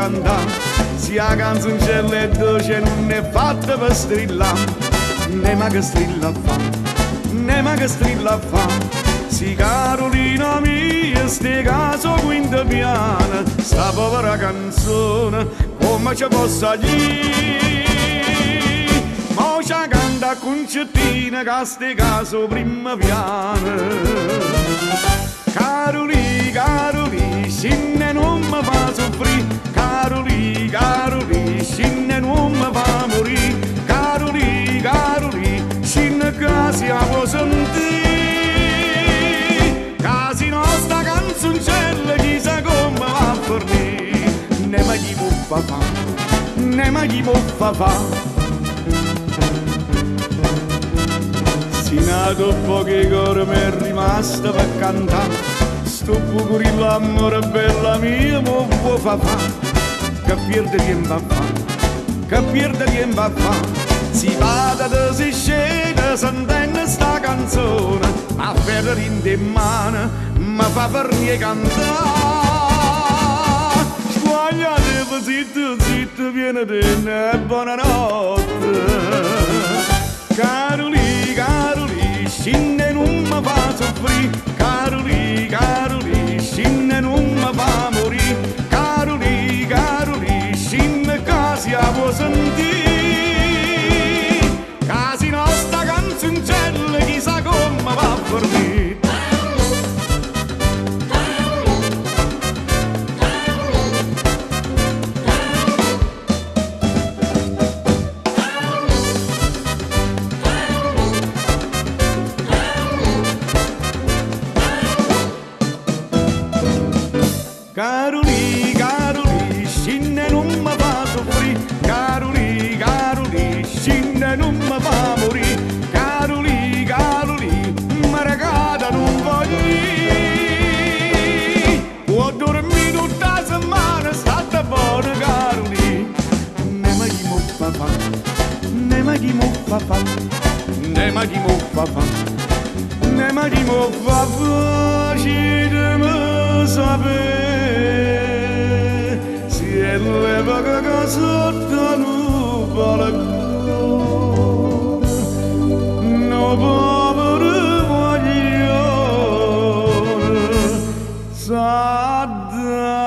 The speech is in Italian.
cantare, se la canzoncella è dolce non è fatta per strillare, nema che strilla fa, nema che strilla fa, si Carolina mia, ste caso quinta piana, sta povera canzone, come ci possa dire? Mo ci canta concettina, che ste caso prima piana. Caroli, Caroli, scinne non mi fa soffrire, Caroli, Caroli, scinne non mi fa morire, Caroli, Caroli, scinne che si può sentire. Casi nostra canzoncella chissà come va a fornire, ne ma chi può fa, ne ma chi può fa. Si nato pochi cori mi è rimasta per cantare, sto bucurillo amore bella mia mo vuoi fa, che pierde tempo a fa, che pierde tempo a fa. Si vada da si scende sentendo sta canzone, a ferro in mano mi fa per cantare. Sguagliate zitto, zitto, viene te, buonanotte. Caroli, Caroli, scinne non mi fa soffrire, Caroli, Caroli, scinne non mi fa morire, Caroli, Caroli, scinne che si può sentire. Casi nostra canzoncella chissà come va a fornire. Caroli, Caroli, scinne non mi fa soffrire, Caroli, Caroli, scinne non mi fa morire, Caroli, Caroli, ma ragazza non voglio. Può dormire tutta la settimana, state buona Caroli, ne ma chi mo fa fa, ne ma chi mo fa fa, ne ma chi mo fa fa, ne ma chi mo fa fa, ci deve sapere. E leva che sotto nuvola no povero voglio sa da